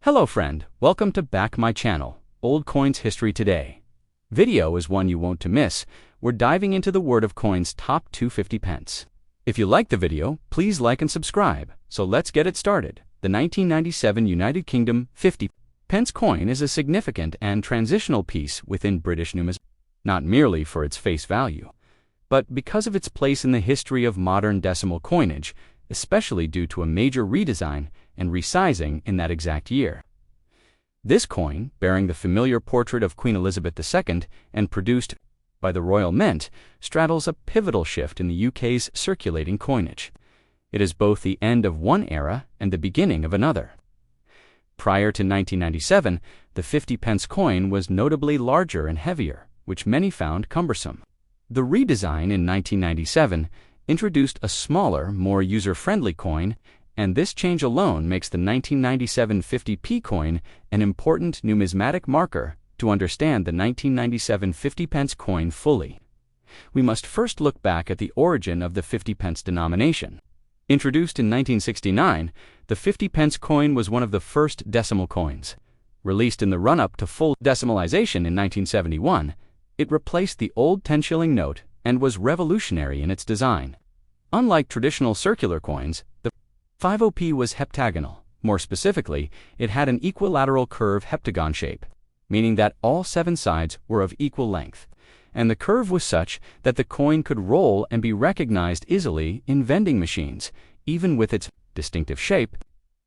Hello friend, welcome to back my channel, Old Coins History Today. Video is one you won't to miss. We're diving into the world of coins top 250 pence. If you like the video, please like and subscribe. So let's get it started. The 1997 United Kingdom 50 pence coin is a significant and transitional piece within British numismatic, not merely for its face value, but because of its place in the history of modern decimal coinage, especially due to a major redesign and resizing in that exact year. This coin, bearing the familiar portrait of Queen Elizabeth II and produced by the Royal Mint, straddles a pivotal shift in the UK's circulating coinage. It is both the end of one era and the beginning of another. Prior to 1997, the 50 pence coin was notably larger and heavier, which many found cumbersome. The redesign in 1997 introduced a smaller, more user-friendly coin, and this change alone makes the 1997 50p coin an important numismatic marker to understand the 1997 50 pence coin fully. We must first look back at the origin of the 50 pence denomination. Introduced in 1969, the 50 pence coin was one of the first decimal coins. Released in the run-up to full decimalization in 1971, it replaced the old 10-shilling note and was revolutionary in its design. Unlike traditional circular coins, the 50p was heptagonal. More specifically, it had an equilateral curve heptagon shape, meaning that all 7 sides were of equal length, and the curve was such that the coin could roll and be recognized easily in vending machines, even with its distinctive shape.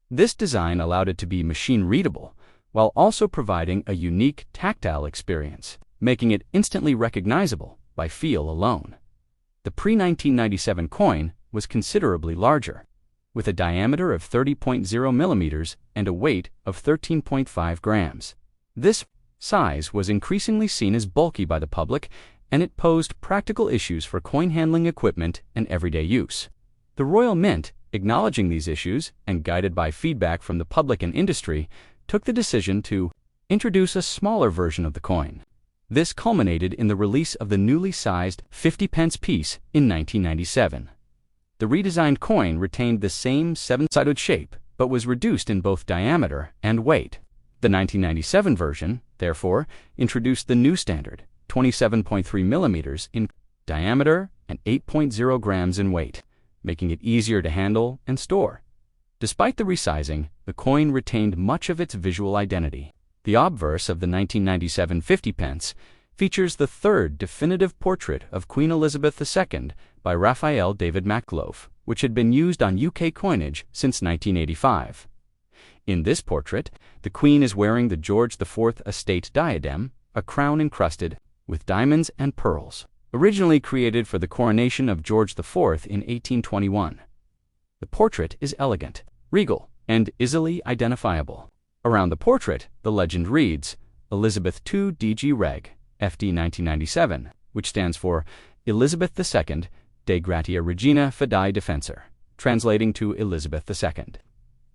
This design allowed it to be machine-readable, while also providing a unique tactile experience, making it instantly recognizable by feel alone. The pre-1997 coin was considerably larger, with a diameter of 30.0 millimeters and a weight of 13.5 grams. This size was increasingly seen as bulky by the public, and it posed practical issues for coin handling equipment and everyday use. The Royal Mint, acknowledging these issues and guided by feedback from the public and industry, took the decision to introduce a smaller version of the coin. This culminated in the release of the newly sized 50 pence piece in 1997. The redesigned coin retained the same 7-sided shape, but was reduced in both diameter and weight. The 1997 version, therefore, introduced the new standard, 27.3 millimeters in diameter and 8.0 grams in weight, making it easier to handle and store. Despite the resizing, the coin retained much of its visual identity. The obverse of the 1997 50 pence features the third definitive portrait of Queen Elizabeth II by Raphael Maklouf, which had been used on UK coinage since 1985. In this portrait, the Queen is wearing the George IV estate diadem, a crown encrusted with diamonds and pearls, originally created for the coronation of George IV in 1821. The portrait is elegant, regal, and easily identifiable. Around the portrait, the legend reads, Elizabeth II DG Reg, FD 1997, which stands for Elizabeth II de Gratia Regina Fidei Defensor, translating to Elizabeth II.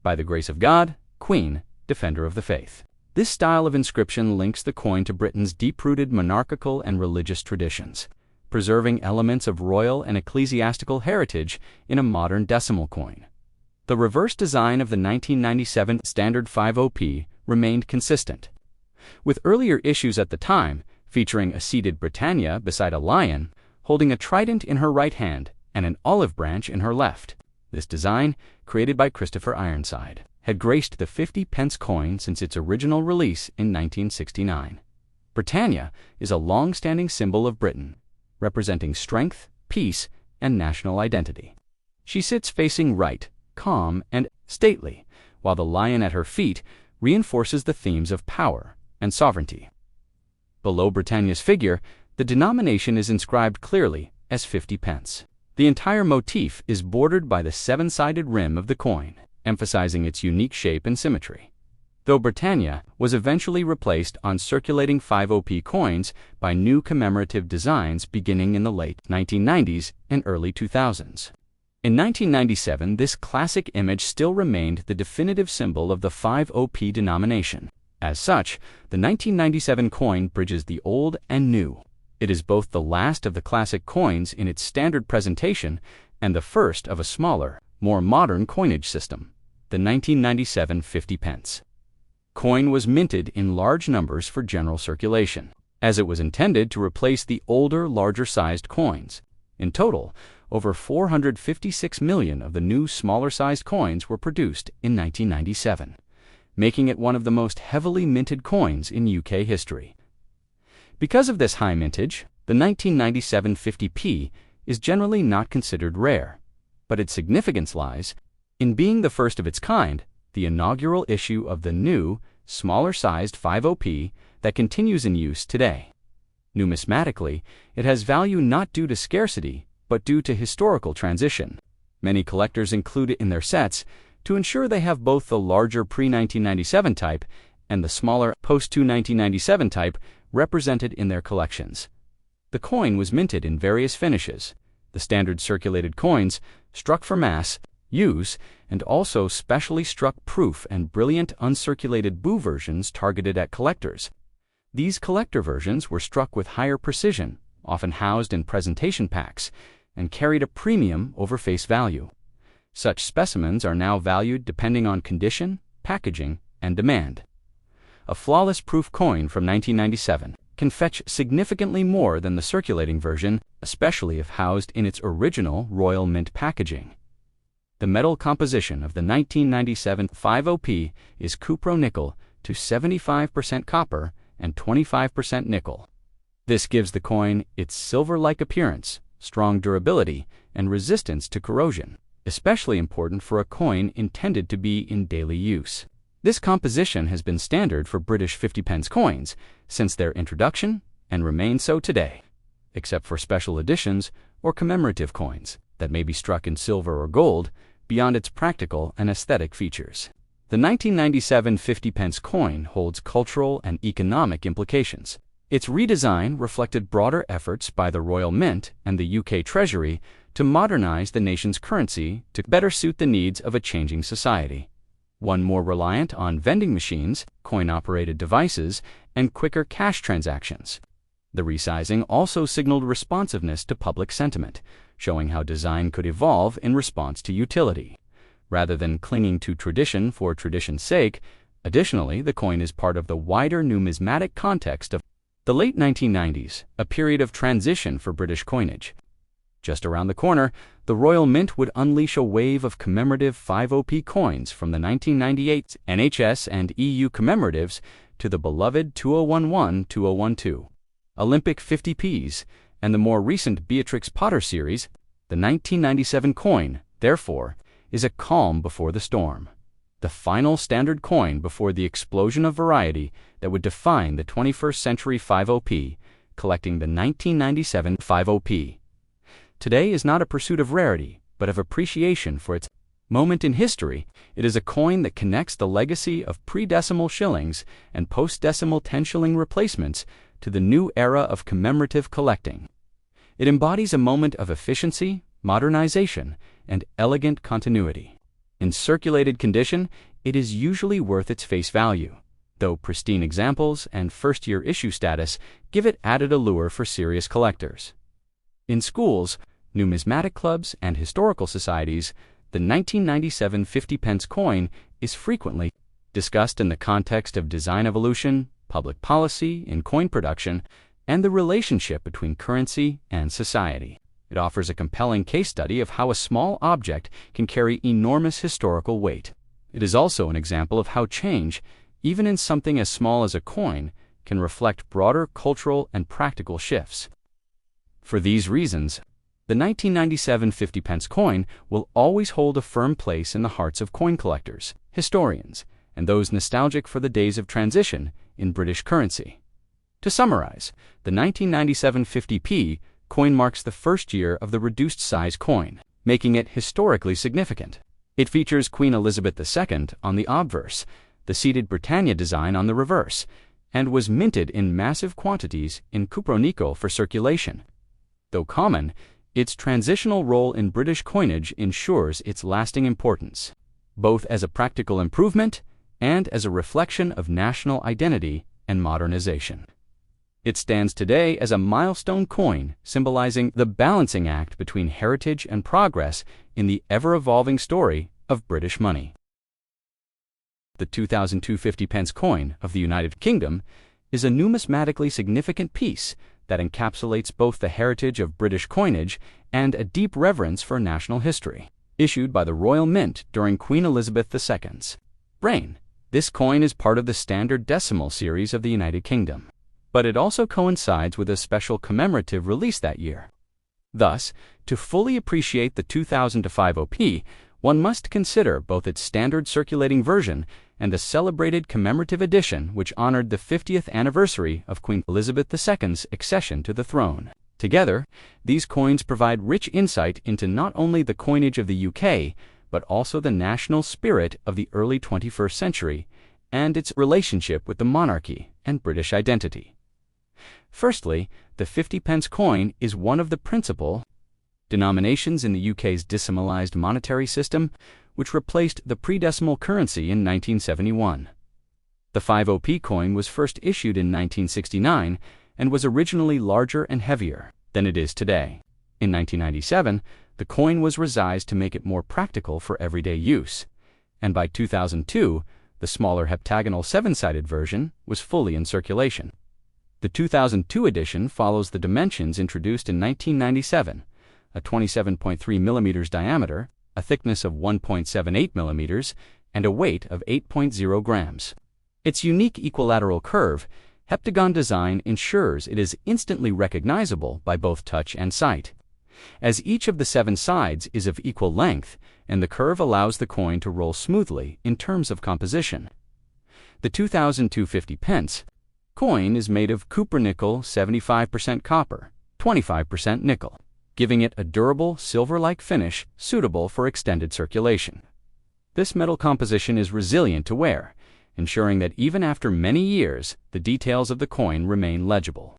By the grace of God, Queen, Defender of the Faith. This style of inscription links the coin to Britain's deep-rooted monarchical and religious traditions, preserving elements of royal and ecclesiastical heritage in a modern decimal coin. The reverse design of the 1997 standard 50p remained consistent, with earlier issues at the time featuring a seated Britannia beside a lion, holding a trident in her right hand and an olive branch in her left. This design, created by Christopher Ironside, had graced the 50 pence coin since its original release in 1969. Britannia is a long-standing symbol of Britain, representing strength, peace, and national identity. She sits facing right, calm, and stately, while the lion at her feet reinforces the themes of power and sovereignty. Below Britannia's figure, the denomination is inscribed clearly as 50 pence. The entire motif is bordered by the 7-sided rim of the coin, emphasizing its unique shape and symmetry. Though Britannia was eventually replaced on circulating 50p coins by new commemorative designs beginning in the late 1990s and early 2000s. In 1997, this classic image still remained the definitive symbol of the 50p denomination. As such, the 1997 coin bridges the old and new. It is both the last of the classic coins in its standard presentation and the first of a smaller, more modern coinage system, the 1997 50 pence. Coin was minted in large numbers for general circulation, as it was intended to replace the older, larger-sized coins. In total, over 456 million of the new, smaller-sized coins were produced in 1997, making it one of the most heavily minted coins in UK history. Because of this high mintage, the 1997 50p is generally not considered rare, but its significance lies in being the first of its kind, the inaugural issue of the new, smaller-sized 50p that continues in use today. Numismatically, it has value not due to scarcity, but due to historical transition. Many collectors include it in their sets to ensure they have both the larger pre-1997 type and the smaller post-1997 type represented in their collections. The coin was minted in various finishes: the standard circulated coins, struck for mass use, and also specially struck proof and brilliant uncirculated boo versions targeted at collectors. These collector versions were struck with higher precision, often housed in presentation packs, and carried a premium over face value. Such specimens are now valued depending on condition, packaging, and demand. A flawless proof coin from 1997 can fetch significantly more than the circulating version, especially if housed in its original Royal Mint packaging. The metal composition of the 1997 50p is cupro-nickel to 75% copper and 25% nickel. This gives the coin its silver-like appearance, strong durability, and resistance to corrosion, especially important for a coin intended to be in daily use. This composition has been standard for British 50p coins since their introduction and remains so today, except for special editions or commemorative coins that may be struck in silver or gold beyond its practical and aesthetic features. The 1997 50p coin holds cultural and economic implications. Its redesign reflected broader efforts by the Royal Mint and the UK Treasury to modernize the nation's currency to better suit the needs of a changing society, one more reliant on vending machines, coin-operated devices, and quicker cash transactions. The resizing also signaled responsiveness to public sentiment, showing how design could evolve in response to utility, rather than clinging to tradition for tradition's sake. Additionally, the coin is part of the wider numismatic context of the late 1990s, a period of transition for British coinage. Just around the corner, the Royal Mint would unleash a wave of commemorative 50p coins, from the 1998 NHS and EU commemoratives to the beloved 2011, 2012 Olympic 50p's, and the more recent Beatrix Potter series. The 1997 coin, therefore, is a calm before the storm, the final standard coin before the explosion of variety that would define the 21st century 50p, collecting the 1997 50p. Today is not a pursuit of rarity, but of appreciation for its moment in history. It is a coin that connects the legacy of pre-decimal shillings and post-decimal 10-shilling replacements to the new era of commemorative collecting. It embodies a moment of efficiency, modernization, and elegant continuity. In circulated condition, it is usually worth its face value, though pristine examples and first-year issue status give it added allure for serious collectors. In schools, numismatic clubs, and historical societies, the 1997 50p coin is frequently discussed in the context of design evolution, public policy in coin production, and the relationship between currency and society. It offers a compelling case study of how a small object can carry enormous historical weight. It is also an example of how change, even in something as small as a coin, can reflect broader cultural and practical shifts. For these reasons, the 1997 50p coin will always hold a firm place in the hearts of coin collectors, historians, and those nostalgic for the days of transition in British currency. To summarize, the 1997 50p coin marks the first year of the reduced size coin, making it historically significant. It features Queen Elizabeth II on the obverse, the seated Britannia design on the reverse, and was minted in massive quantities in cupro-nickel for circulation. Though common, its transitional role in British coinage ensures its lasting importance, both as a practical improvement and as a reflection of national identity and modernization. It stands today as a milestone coin symbolizing the balancing act between heritage and progress in the ever-evolving story of British money. The 2002 50-pence coin of the United Kingdom is a numismatically significant piece that encapsulates both the heritage of British coinage and a deep reverence for national history. Issued by the Royal Mint during Queen Elizabeth II's reign, this coin is part of the standard decimal series of the United Kingdom, but it also coincides with a special commemorative release that year. Thus, to fully appreciate the 2005 OP, one must consider both its standard circulating version and the celebrated commemorative edition, which honored the 50th anniversary of Queen Elizabeth II's accession to the throne. Together, these coins provide rich insight into not only the coinage of the UK, but also the national spirit of the early 21st century and its relationship with the monarchy and British identity. Firstly, the 50-pence coin is one of the principal denominations in the UK's decimalised monetary system, which replaced the pre-decimal currency in 1971. The 5p coin was first issued in 1969 and was originally larger and heavier than it is today. In 1997, the coin was resized to make it more practical for everyday use, and by 2002, the smaller heptagonal 7-sided version was fully in circulation. The 2002 edition follows the dimensions introduced in 1997, a 27.3 mm diameter, a thickness of 1.78 mm, and a weight of 8.0 grams. Its unique equilateral curve, heptagon design ensures it is instantly recognizable by both touch and sight, as each of the 7 sides is of equal length, and the curve allows the coin to roll smoothly in terms of composition. The 2002 50-pence coin is made of cupronickel 75% copper, 25% nickel, giving it a durable, silver-like finish suitable for extended circulation. This metal composition is resilient to wear, ensuring that even after many years, the details of the coin remain legible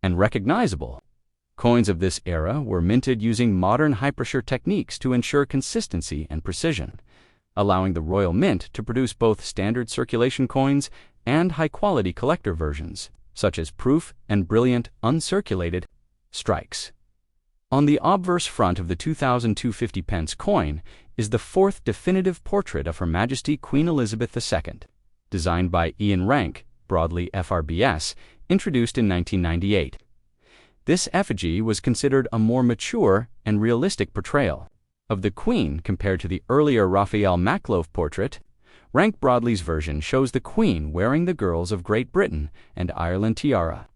and recognizable. Coins of this era were minted using modern high-pressure techniques to ensure consistency and precision, allowing the Royal Mint to produce both standard circulation coins and high-quality collector versions, such as proof and brilliant uncirculated strikes. On the obverse front of the 2002 50-pence coin is the 4th definitive portrait of Her Majesty Queen Elizabeth II, designed by Ian Rank, broadly FRBS, introduced in 1998. This effigy was considered a more mature and realistic portrayal of the Queen compared to the earlier Raphael Maklouf portrait. Rank Broadley's version shows the Queen wearing the Girls of Great Britain and Ireland tiara,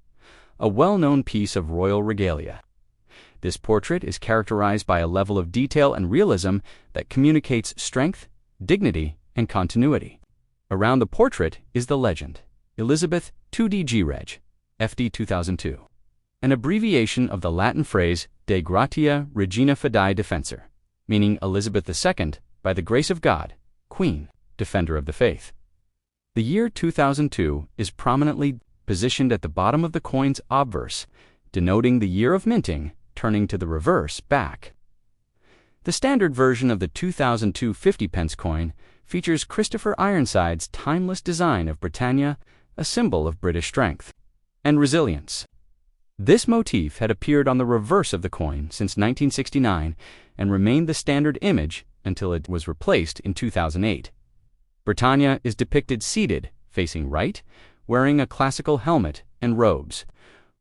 a well-known piece of royal regalia. This portrait is characterized by a level of detail and realism that communicates strength, dignity, and continuity. Around the portrait is the legend, Elizabeth 2DG Reg, FD 2002, an abbreviation of the Latin phrase De Gratia Regina Fidei Defensor, meaning Elizabeth II, by the grace of God, Queen, Defender of the Faith. The year 2002 is prominently positioned at the bottom of the coin's obverse, denoting the year of minting, turning to the reverse back. The standard version of the 2002 50-pence coin features Christopher Ironside's timeless design of Britannia, a symbol of British strength and resilience. This motif had appeared on the reverse of the coin since 1969 and remained the standard image until it was replaced in 2008. Britannia is depicted seated, facing right, wearing a classical helmet and robes,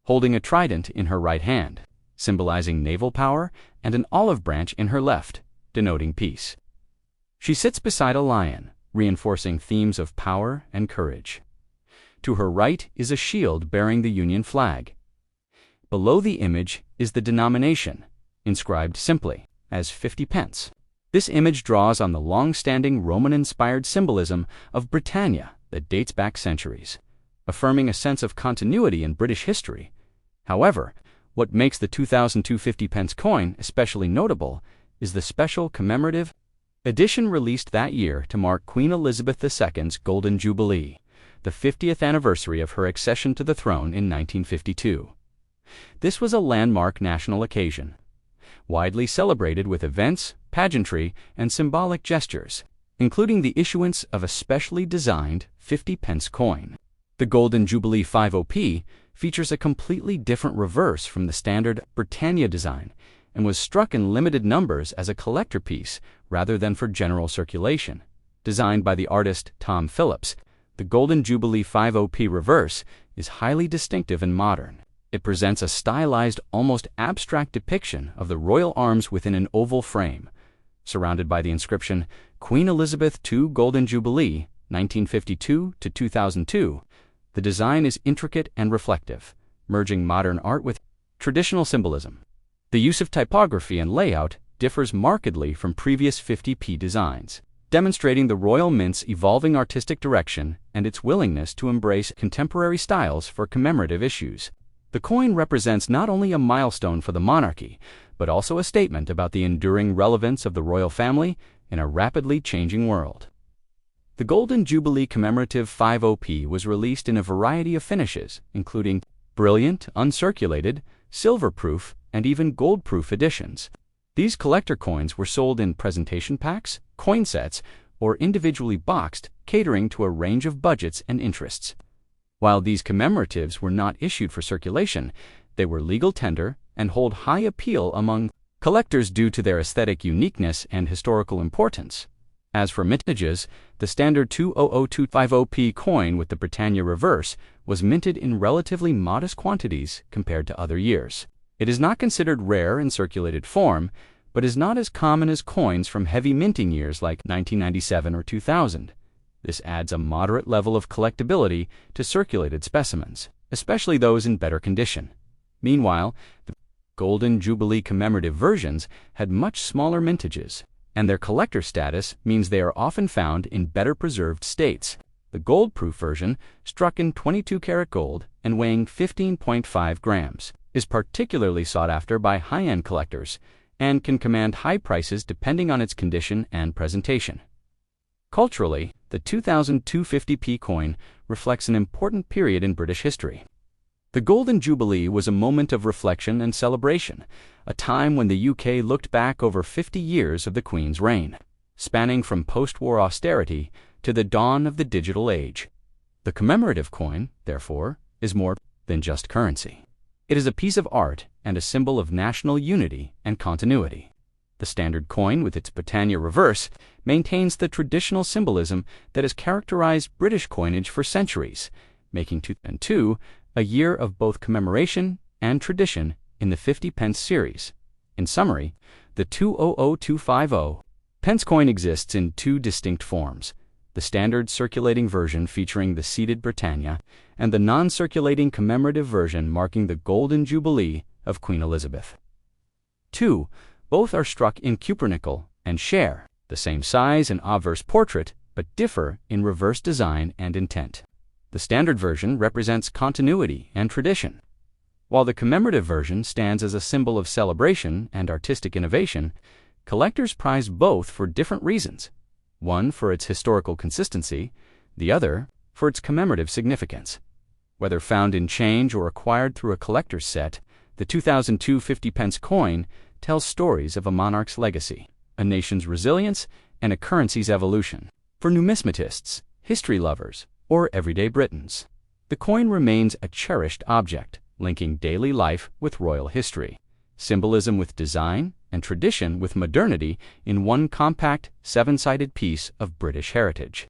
holding a trident in her right hand, symbolizing naval power, and an olive branch in her left, denoting peace. She sits beside a lion, reinforcing themes of power and courage. To her right is a shield bearing the Union flag. Below the image is the denomination, inscribed simply as 50 pence. This image draws on the long-standing Roman-inspired symbolism of Britannia that dates back centuries, affirming a sense of continuity in British history. However, what makes the 2002 50-pence coin especially notable is the special commemorative edition released that year to mark Queen Elizabeth II's Golden Jubilee, the 50th anniversary of her accession to the throne in 1952. This was a landmark national occasion, widely celebrated with events, pageantry, and symbolic gestures, including the issuance of a specially designed 50-pence coin. The Golden Jubilee 5op features a completely different reverse from the standard Britannia design and was struck in limited numbers as a collector piece rather than for general circulation. Designed by the artist Tom Phillips, the Golden Jubilee 50p reverse is highly distinctive and modern. It presents a stylized, almost abstract depiction of the royal arms within an oval frame, surrounded by the inscription Queen Elizabeth II Golden Jubilee, 1952 to 2002. The design is intricate and reflective, merging modern art with traditional symbolism. The use of typography and layout differs markedly from previous 50p designs, demonstrating the Royal Mint's evolving artistic direction and its willingness to embrace contemporary styles for commemorative issues. The coin represents not only a milestone for the monarchy, but also a statement about the enduring relevance of the royal family in a rapidly changing world. The Golden Jubilee Commemorative 50p was released in a variety of finishes, including brilliant, uncirculated, silver-proof, and even gold-proof editions. These collector coins were sold in presentation packs, coin sets, or individually boxed, catering to a range of budgets and interests. While these commemoratives were not issued for circulation, they were legal tender and hold high appeal among collectors due to their aesthetic uniqueness and historical importance. As for mintages, the standard 200250p coin with the Britannia reverse was minted in relatively modest quantities compared to other years. It is not considered rare in circulated form, but is not as common as coins from heavy minting years like 1997 or 2000. This adds a moderate level of collectability to circulated specimens, especially those in better condition. Meanwhile, the Golden Jubilee commemorative versions had much smaller mintages, and their collector status means they are often found in better preserved states. The gold-proof version, struck in 22-karat gold and weighing 15.5 grams, is particularly sought after by high-end collectors and can command high prices depending on its condition and presentation. Culturally, the 200250p coin reflects an important period in British history. The Golden Jubilee was a moment of reflection and celebration, a time when the UK looked back over 50 years of the Queen's reign, spanning from post-war austerity to the dawn of the digital age. The commemorative coin, therefore, is more than just currency. It is a piece of art and a symbol of national unity and continuity. The standard coin, with its Britannia reverse, maintains the traditional symbolism that has characterized British coinage for centuries, making 2002 a year of both commemoration and tradition in the 50 pence series. In summary, the 200250 pence coin exists in two distinct forms: the standard circulating version featuring the seated Britannia, and the non-circulating commemorative version marking the Golden Jubilee of Queen Elizabeth. Both are struck in cupronickel and share the same size and obverse portrait, but differ in reverse design and intent. The standard version represents continuity and tradition, while the commemorative version stands as a symbol of celebration and artistic innovation. Collectors prize both for different reasons, one for its historical consistency, the other for its commemorative significance. Whether found in change or acquired through a collector's set, the 2002 50 pence coin tells stories of a monarch's legacy, a nation's resilience, and a currency's evolution. For numismatists, history lovers, or everyday Britons, the coin remains a cherished object, linking daily life with royal history, symbolism with design, and tradition with modernity in one compact, seven-sided piece of British heritage.